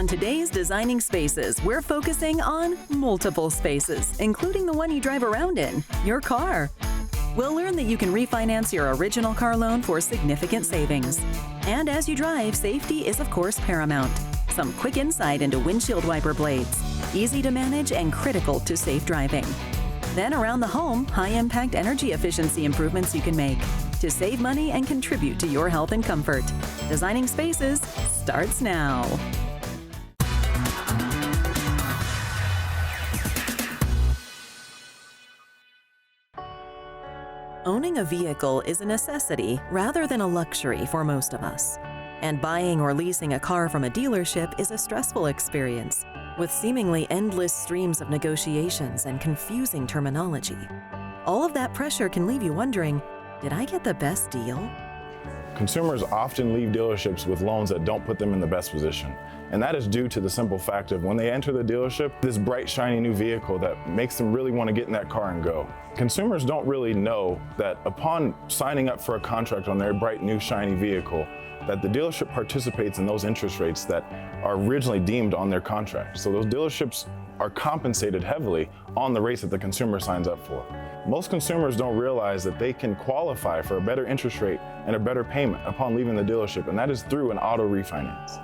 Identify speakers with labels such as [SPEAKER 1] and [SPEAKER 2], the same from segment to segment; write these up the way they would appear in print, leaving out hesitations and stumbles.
[SPEAKER 1] On today's Designing Spaces, we're focusing on multiple spaces, including the one you drive around in, your car. We'll learn that you can refinance your original car loan for significant savings. And as you drive, safety is of course paramount. Some quick insight into windshield wiper blades, easy to manage and critical to safe driving. Then around the home, high-impact energy efficiency improvements you can make to save money and contribute to your health and comfort. Designing Spaces starts now. Owning a vehicle is a necessity rather than a luxury for most of us. And buying or leasing a car from a dealership is a stressful experience, with seemingly endless streams of negotiations and confusing terminology. All of that pressure can leave you wondering, did I get the best deal?
[SPEAKER 2] Consumers often leave dealerships with loans that don't put them in the best position. And that is due to the simple fact of when they enter the dealership, this bright, shiny new vehicle that makes them really want to get in that car and go. Consumers don't really know that upon signing up for a contract on their bright, new, shiny vehicle, that the dealership participates in those interest rates that are originally deemed on their contract. So those dealerships are compensated heavily on the rates that the consumer signs up for. Most consumers don't realize that they can qualify for a better interest rate and a better payment upon leaving the dealership, and that is through an auto refinance.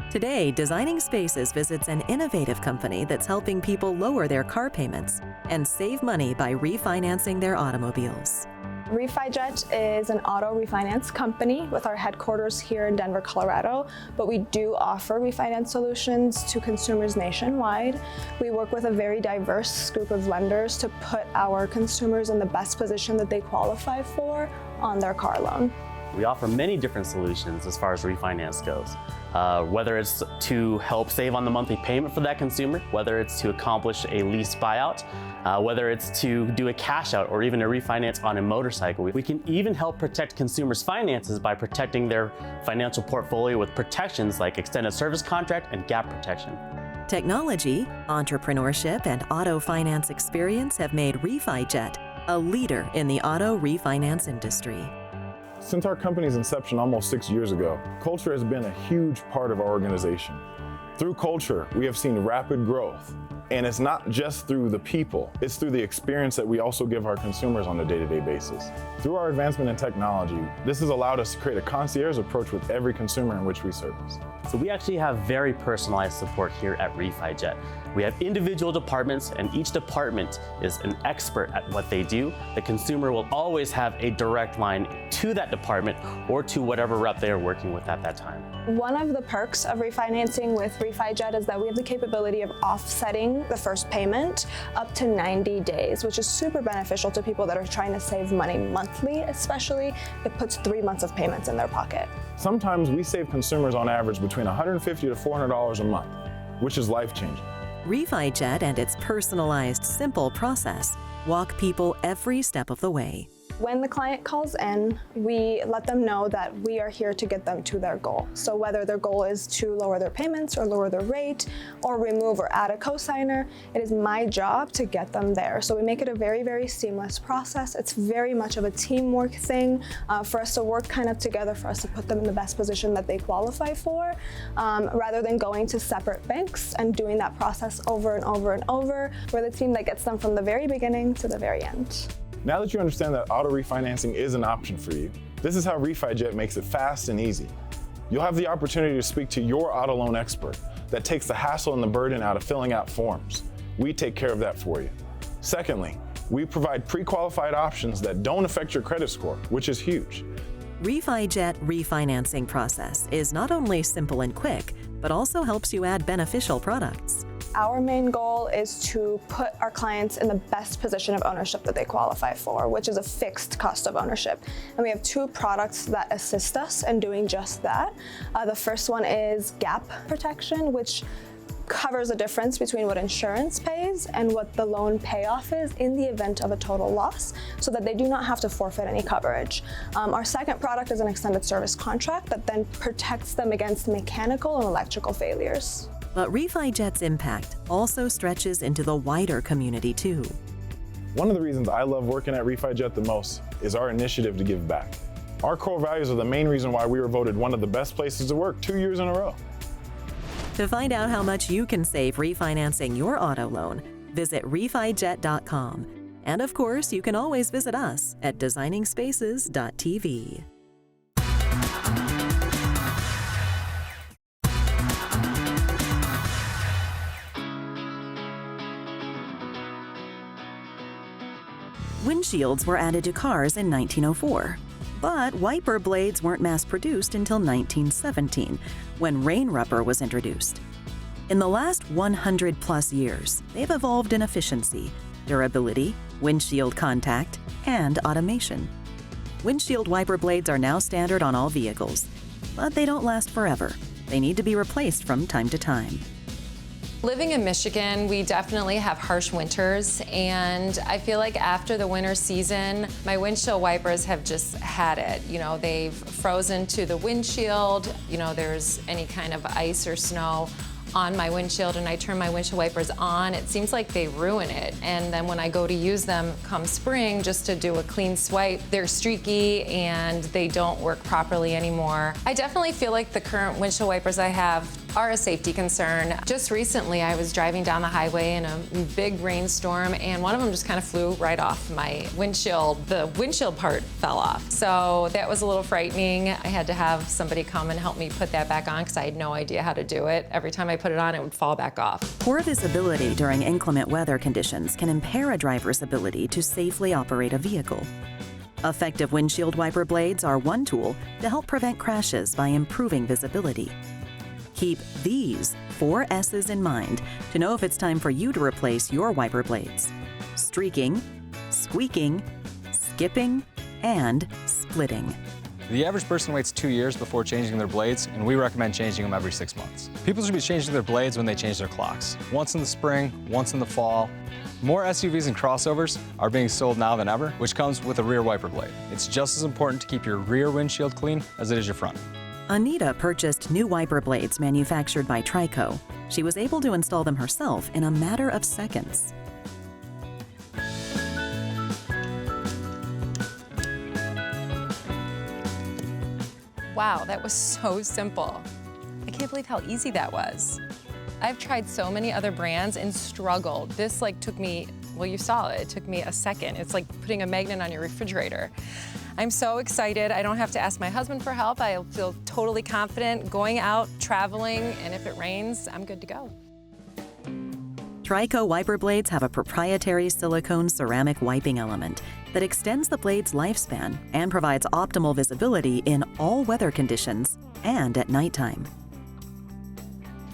[SPEAKER 1] Today, Designing Spaces visits an innovative company that's helping people lower their car payments and save money by refinancing their automobiles.
[SPEAKER 3] RefiJet is an auto refinance company with our headquarters here in Denver, Colorado, but we do offer refinance solutions to consumers nationwide. We work with a very diverse group of lenders to put our consumers in the best position that they qualify for on their car loan.
[SPEAKER 4] We offer many different solutions as far as refinance goes. Whether it's to help save on the monthly payment for that consumer, whether it's to accomplish a lease buyout, whether it's to do a cash out or even a refinance on a motorcycle. We can even help protect consumers' finances by protecting their financial portfolio with protections like extended service contract and gap protection.
[SPEAKER 1] Technology, entrepreneurship, and auto finance experience have made RefiJet a leader in the auto refinance industry.
[SPEAKER 2] Since our company's inception almost 6 years ago, culture has been a huge part of our organization. Through culture, we have seen rapid growth. And it's not just through the people, it's through the experience that we also give our consumers on a day-to-day basis. Through our advancement in technology, this has allowed us to create a concierge approach with every consumer in which we service.
[SPEAKER 4] So we actually have very personalized support here at RefiJet. We have individual departments, and each department is an expert at what they do. The consumer will always have a direct line to that department or to whatever rep they are working with at that time.
[SPEAKER 3] One of the perks of refinancing with RefiJet is that we have the capability of offsetting the first payment up to 90 days, which is super beneficial to people that are trying to save money monthly, especially. It puts 3 months of payments in their pocket.
[SPEAKER 2] Sometimes we save consumers on average between $150 to $400 a month, which is life-changing.
[SPEAKER 1] RefiJet and its personalized, simple process walk people every step of the way.
[SPEAKER 3] When the client calls in, we let them know that we are here to get them to their goal. So whether their goal is to lower their payments or lower their rate or remove or add a cosigner, it is my job to get them there. So we make it a very, very seamless process. It's very much of a teamwork thing for us to work kind of together for us to put them in the best position that they qualify for, rather than going to separate banks and doing that process over and over and over. We're the team that gets them from the very beginning to the very end.
[SPEAKER 2] Now that you understand that auto refinancing is an option for you, this is how RefiJet makes it fast and easy. You'll have the opportunity to speak to your auto loan expert that takes the hassle and the burden out of filling out forms. We take care of that for you. Secondly, we provide pre-qualified options that don't affect your credit score, which is huge.
[SPEAKER 1] RefiJet refinancing process is not only simple and quick, but also helps you add beneficial products.
[SPEAKER 3] Our main goal is to put our clients in the best position of ownership that they qualify for, which is a fixed cost of ownership. And we have 2 products that assist us in doing just that. The first one is gap protection, which covers the difference between what insurance pays and what the loan payoff is in the event of a total loss, so that they do not have to forfeit any coverage. Our second product is an extended service contract that then protects them against mechanical and electrical failures.
[SPEAKER 1] But RefiJet's impact also stretches into the wider community too.
[SPEAKER 2] One of the reasons I love working at RefiJet the most is our initiative to give back. Our core values are the main reason why we were voted one of the best places to work 2 years in a row.
[SPEAKER 1] To find out how much you can save refinancing your auto loan, visit refijet.com. And of course, you can always visit us at designingspaces.tv. Windshields were added to cars in 1904, but wiper blades weren't mass-produced until 1917, when rain rubber was introduced. In the last 100-plus years, they've evolved in efficiency, durability, windshield contact, and automation. Windshield wiper blades are now standard on all vehicles, but they don't last forever. They need to be replaced from time to time.
[SPEAKER 5] Living in Michigan, we definitely have harsh winters, and I feel like after the winter season, my windshield wipers have just had it. You know, they've frozen to the windshield, you know, there's any kind of ice or snow on my windshield and I turn my windshield wipers on, it seems like they ruin it. And then when I go to use them come spring just to do a clean swipe, they're streaky and they don't work properly anymore. I definitely feel like the current windshield wipers I have are a safety concern. Just recently I was driving down the highway in a big rainstorm and one of them just kind of flew right off my windshield. The windshield part fell off. So that was a little frightening. I had to have somebody come and help me put that back on because I had no idea how to do it. Every time I put it on, it would fall back off.
[SPEAKER 1] Poor visibility during inclement weather conditions can impair a driver's ability to safely operate a vehicle. Effective windshield wiper blades are one tool to help prevent crashes by improving visibility. Keep these 4 S's in mind to know if it's time for you to replace your wiper blades: streaking, squeaking, skipping, and splitting.
[SPEAKER 6] The average person waits 2 years before changing their blades, and we recommend changing them every 6 months. People should be changing their blades when they change their clocks. Once in the spring, once in the fall. More SUVs and crossovers are being sold now than ever, which comes with a rear wiper blade. It's just as important to keep your rear windshield clean as it is your front.
[SPEAKER 1] Anita purchased new wiper blades manufactured by Trico. She was able to install them herself in a matter of seconds.
[SPEAKER 5] Wow, that was so simple. I can't believe how easy that was. I've tried so many other brands and struggled. This took me, well, you saw it, it took me a second. It's like putting a magnet on your refrigerator. I'm so excited. I don't have to ask my husband for help. I feel totally confident going out, traveling, and if it rains, I'm good to go.
[SPEAKER 1] Trico wiper blades have a proprietary silicone ceramic wiping element that extends the blade's lifespan and provides optimal visibility in all weather conditions and at nighttime.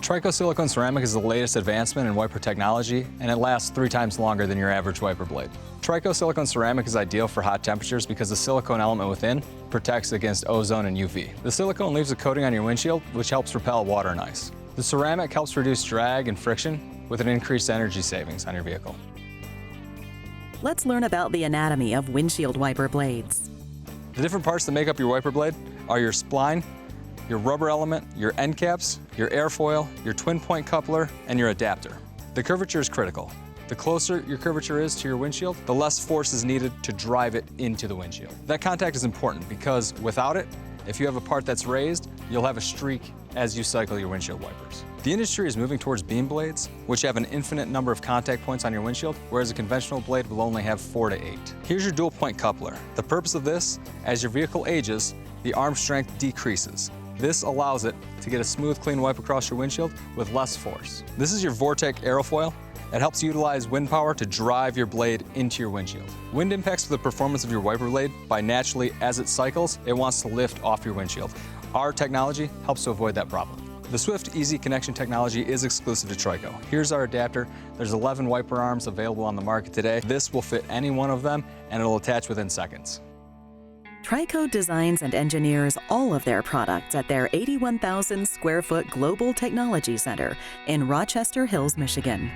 [SPEAKER 6] Trico silicone ceramic is the latest advancement in wiper technology, and it lasts 3 times longer than your average wiper blade. Trico silicone ceramic is ideal for hot temperatures because the silicone element within protects against ozone and UV. The silicone leaves a coating on your windshield, which helps repel water and ice. The ceramic helps reduce drag and friction with an increased energy savings on your vehicle.
[SPEAKER 1] Let's learn about the anatomy of windshield wiper blades.
[SPEAKER 6] The different parts that make up your wiper blade are your spline, your rubber element, your end caps, your airfoil, your twin point coupler, and your adapter. The curvature is critical. The closer your curvature is to your windshield, the less force is needed to drive it into the windshield. That contact is important because without it, if you have a part that's raised, you'll have a streak as you cycle your windshield wipers. The industry is moving towards beam blades, which have an infinite number of contact points on your windshield, whereas a conventional blade will only have 4 to 8. Here's your dual point coupler. The purpose of this, as your vehicle ages, the arm strength decreases. This allows it to get a smooth, clean wipe across your windshield with less force. This is your Vortec aerofoil. It helps utilize wind power to drive your blade into your windshield. Wind impacts the performance of your wiper blade by naturally, as it cycles, it wants to lift off your windshield. Our technology helps to avoid that problem. The Swift Easy Connection technology is exclusive to Trico. Here's our adapter. There's 11 wiper arms available on the market today. This will fit any one of them, and it'll attach within seconds.
[SPEAKER 1] Trico designs and engineers all of their products at their 81,000 square foot Global Technology Center in Rochester Hills, Michigan.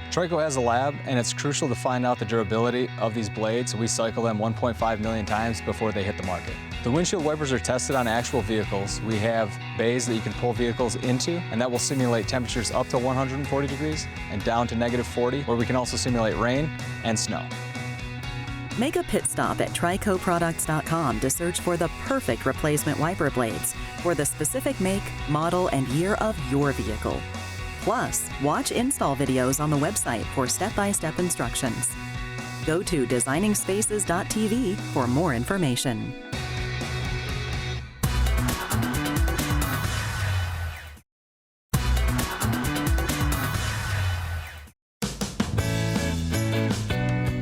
[SPEAKER 6] Trico has a lab, and it's crucial to find out the durability of these blades. We cycle them 1.5 million times before they hit the market. The windshield wipers are tested on actual vehicles. We have bays that you can pull vehicles into, and that will simulate temperatures up to 140 degrees and down to -40, where we can also simulate rain and snow.
[SPEAKER 1] Make a pit stop at tricoproducts.com to search for the perfect replacement wiper blades for the specific make, model, and year of your vehicle. Plus, watch install videos on the website for step-by-step instructions. Go to designingspaces.tv for more information.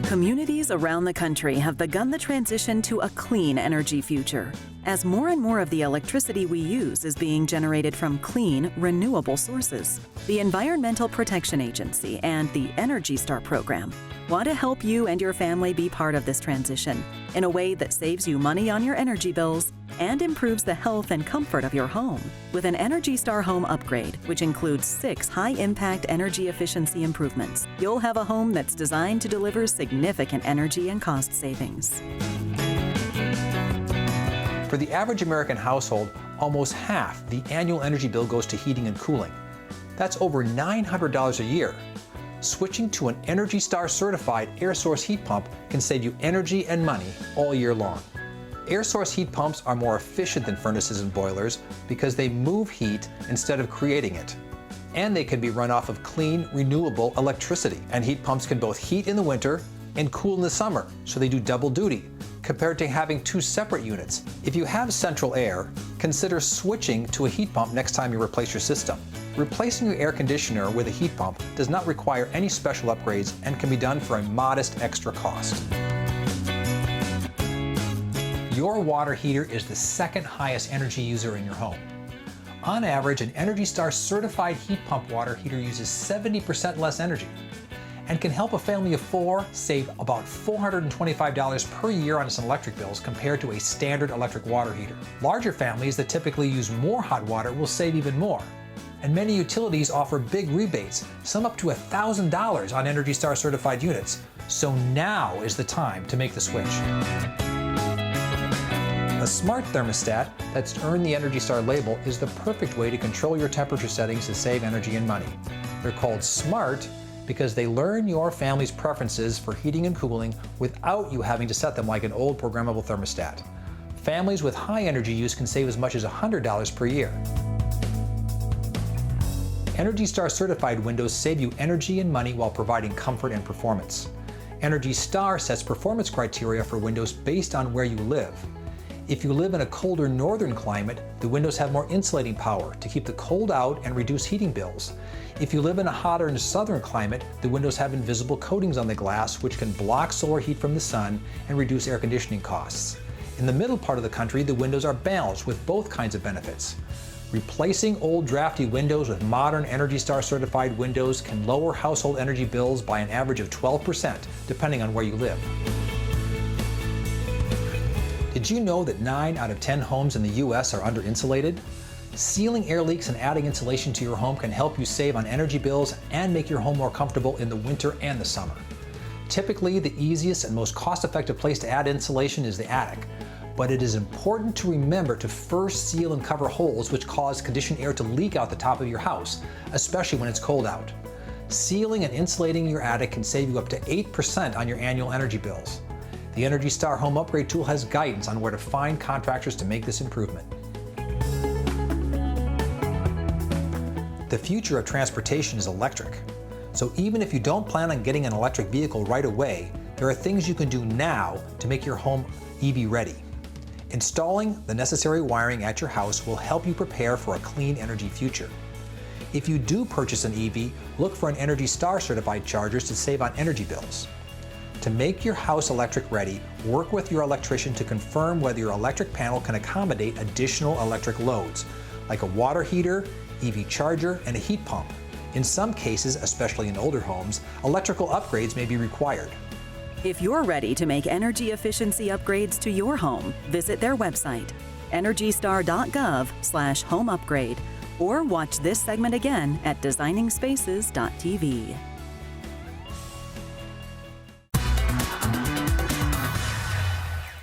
[SPEAKER 1] Communities around the country have begun the transition to a clean energy future, as more and more of the electricity we use is being generated from clean, renewable sources. The Environmental Protection Agency and the Energy Star program want to help you and your family be part of this transition in a way that saves you money on your energy bills and improves the health and comfort of your home with an Energy Star home upgrade, which includes 6 high-impact energy efficiency improvements. You'll have a home that's designed to deliver significant energy and cost savings.
[SPEAKER 7] For the average American household, almost half the annual energy bill goes to heating and cooling. That's over $900 a year. Switching to an Energy Star certified air source heat pump can save you energy and money all year long. Air source heat pumps are more efficient than furnaces and boilers because they move heat instead of creating it. And they can be run off of clean, renewable electricity. And heat pumps can both heat in the winter and cool in the summer, so they do double duty, compared to having 2 separate units. If you have central air, consider switching to a heat pump next time you replace your system. Replacing your air conditioner with a heat pump does not require any special upgrades and can be done for a modest extra cost. Your water heater is the second highest energy user in your home. On average, an Energy Star certified heat pump water heater uses 70% less energy and can help a family of 4 save about $425 per year on its electric bills compared to a standard electric water heater. Larger families that typically use more hot water will save even more. And many utilities offer big rebates, some up to $1,000 on Energy Star certified units. So now is the time to make the switch. A smart thermostat that's earned the Energy Star label is the perfect way to control your temperature settings to save energy and money. They're called smart because they learn your family's preferences for heating and cooling without you having to set them like an old programmable thermostat. Families with high energy use can save as much as $100 per year. Energy Star certified windows save you energy and money while providing comfort and performance. Energy Star sets performance criteria for windows based on where you live. If you live in a colder northern climate, the windows have more insulating power to keep the cold out and reduce heating bills. If you live in a hotter southern climate, the windows have invisible coatings on the glass which can block solar heat from the sun and reduce air conditioning costs. In the middle part of the country, the windows are balanced with both kinds of benefits. Replacing old drafty windows with modern Energy Star certified windows can lower household energy bills by an average of 12%, depending on where you live. Did you know that 9 out of 10 homes in the US are under-insulated? Sealing air leaks and adding insulation to your home can help you save on energy bills and make your home more comfortable in the winter and the summer. Typically, the easiest and most cost-effective place to add insulation is the attic. But it is important to remember to first seal and cover holes which cause conditioned air to leak out the top of your house, especially when it's cold out. Sealing and insulating your attic can save you up to 8% on your annual energy bills. The Energy Star Home Upgrade Tool has guidance on where to find contractors to make this improvement. The future of transportation is electric. So even if you don't plan on getting an electric vehicle right away, there are things you can do now to make your home EV ready. Installing the necessary wiring at your house will help you prepare for a clean energy future. If you do purchase an EV, look for an Energy Star certified chargers to save on energy bills. To make your house electric ready, work with your electrician to confirm whether your electric panel can accommodate additional electric loads, like a water heater, EV charger, and a heat pump. In some cases, especially in older homes, electrical upgrades may be required.
[SPEAKER 1] If you're ready to make energy efficiency upgrades to your home, visit their website, energystar.gov/home upgrade, or watch this segment again at designingspaces.tv.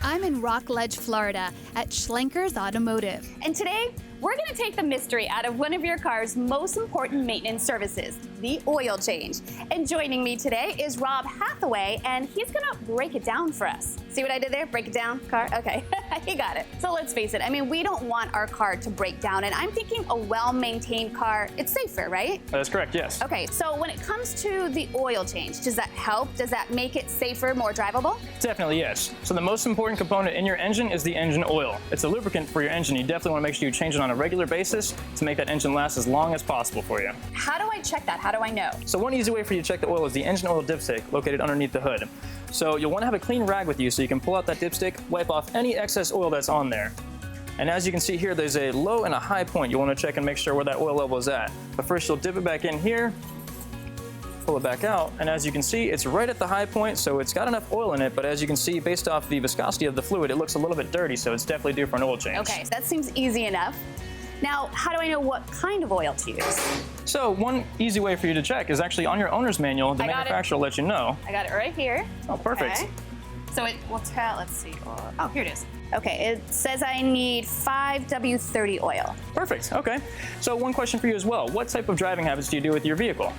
[SPEAKER 8] I'm in Rockledge, Florida at Schlenker's Automotive.
[SPEAKER 9] And today,
[SPEAKER 8] we're going to take the mystery out of one of your car's most important maintenance services, the oil change. And joining me today is Rob Hathaway, and he's going to break it down for us. See what I did there? Break it down, car? Okay, he got it. So let's face it, I mean, we don't want our car to break down, and I'm thinking a well-maintained car, it's safer, right?
[SPEAKER 9] That is correct, yes.
[SPEAKER 8] Okay, so when it comes to the oil change, does that help? Does that make it safer, more drivable?
[SPEAKER 9] Definitely yes. So the most important component in your engine is the engine oil. It's a lubricant for your engine. You definitely want to make sure you change it on a regular basis to make that engine last as long as possible for you.
[SPEAKER 8] How do I check that? How do I know?
[SPEAKER 9] So one easy way for you to check the oil is the engine oil dipstick located underneath the hood. So you'll want to have a clean rag with you so you can pull out that dipstick, wipe off any excess oil that's on there. And as you can see here, there's a low and a high point. You want to check and make sure where that oil level is at. But first you'll dip it back in here, pull it back out, and as you can see, it's right at the high point, so it's got enough oil in it, but as you can see, based off the viscosity of the fluid, it looks a little bit dirty, so it's definitely due for an oil change.
[SPEAKER 8] Okay, that seems easy enough. Now, how do I know what kind of oil to use?
[SPEAKER 9] So one easy way for you to check is actually on your owner's manual, the manufacturer will let you know.
[SPEAKER 8] I got it right here.
[SPEAKER 9] Oh, perfect.
[SPEAKER 8] Okay. So it will tell, let's see. Oh, here it is. Okay, it says I need 5W30 oil.
[SPEAKER 9] Perfect, okay. So one question for you as well. What type of driving habits do you do with your vehicle?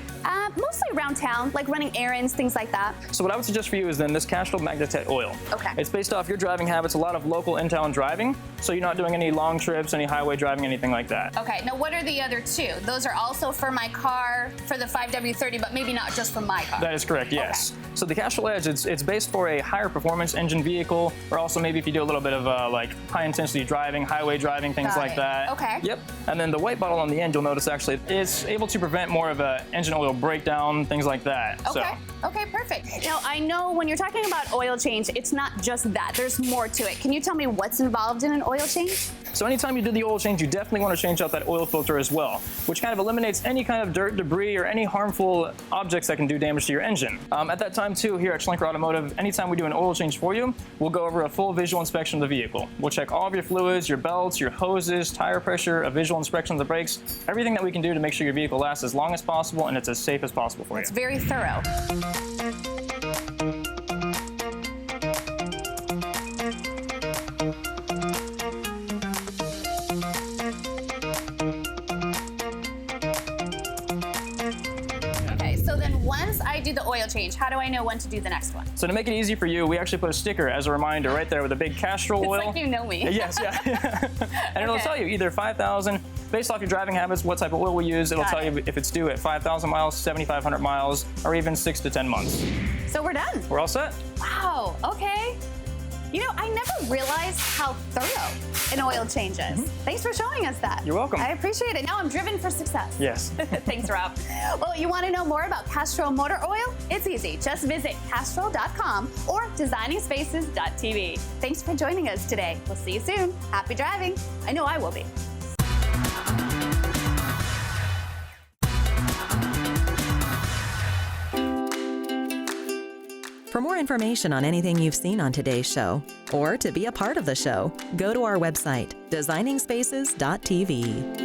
[SPEAKER 8] Mostly around town, like running errands, things like that.
[SPEAKER 9] So what I would suggest for you is then this Castrol Magnetet oil.
[SPEAKER 8] Okay.
[SPEAKER 9] It's based off your driving habits, a lot of local in-town driving, so you're not doing any long trips, any highway driving, anything like that.
[SPEAKER 8] Okay, now what are the other two? Those are also for my car, for the 5W30, but maybe not just for my car.
[SPEAKER 9] That is correct, yes. Okay. So the Castrol Edge, it's based for a higher performance engine vehicle, or also maybe if you do a little bit of like high intensity driving, highway driving, things like that.
[SPEAKER 8] Okay.
[SPEAKER 9] Yep. And then the white bottle on the end, you'll notice actually it's able to prevent more of a engine oil breakdown, things like that.
[SPEAKER 8] Okay.
[SPEAKER 9] So.
[SPEAKER 8] Okay, perfect. Now I know when you're talking about oil change, it's not just that. There's more to it. Can you tell me what's involved in an oil change?
[SPEAKER 9] So anytime you do the oil change, you definitely want to change out that oil filter as well, which kind of eliminates any kind of dirt, debris, or any harmful objects that can do damage to your engine. At that time too, here at Schlenker Automotive, anytime we do an oil change for you, we'll go over a full visual inspection of the vehicle. We'll check all of your fluids, your belts, your hoses, tire pressure, a visual inspection of the brakes, everything that we can do to make sure your vehicle lasts as long as possible and it's as safe as possible for you.
[SPEAKER 8] It's very thorough. Once I do the oil change, how do I know when to do the next one?
[SPEAKER 9] So to make it easy for you, we actually put a sticker as a reminder right there with a big Castrol oil.
[SPEAKER 8] It's like you know me.
[SPEAKER 9] Yes, yeah. And it'll tell you either 5,000, based off your driving habits, what type of oil we use. It'll tell you if it's due at 5,000 miles, 7,500 miles, or even 6 to 10 months.
[SPEAKER 8] So we're done.
[SPEAKER 9] We're all set.
[SPEAKER 8] Wow, okay. You know, I never realized how thorough an oil change is. Thanks for showing us that.
[SPEAKER 9] You're welcome.
[SPEAKER 8] I appreciate it. Now I'm driven for success.
[SPEAKER 9] Yes.
[SPEAKER 8] Thanks, Rob. Well, you want to know more about Castrol motor oil? It's easy. Just visit castrol.com or designingspaces.tv. Thanks for joining us today. We'll see you soon. Happy driving. I know I will be.
[SPEAKER 1] For more information on anything you've seen on today's show, or to be a part of the show, go to our website, designingspaces.tv.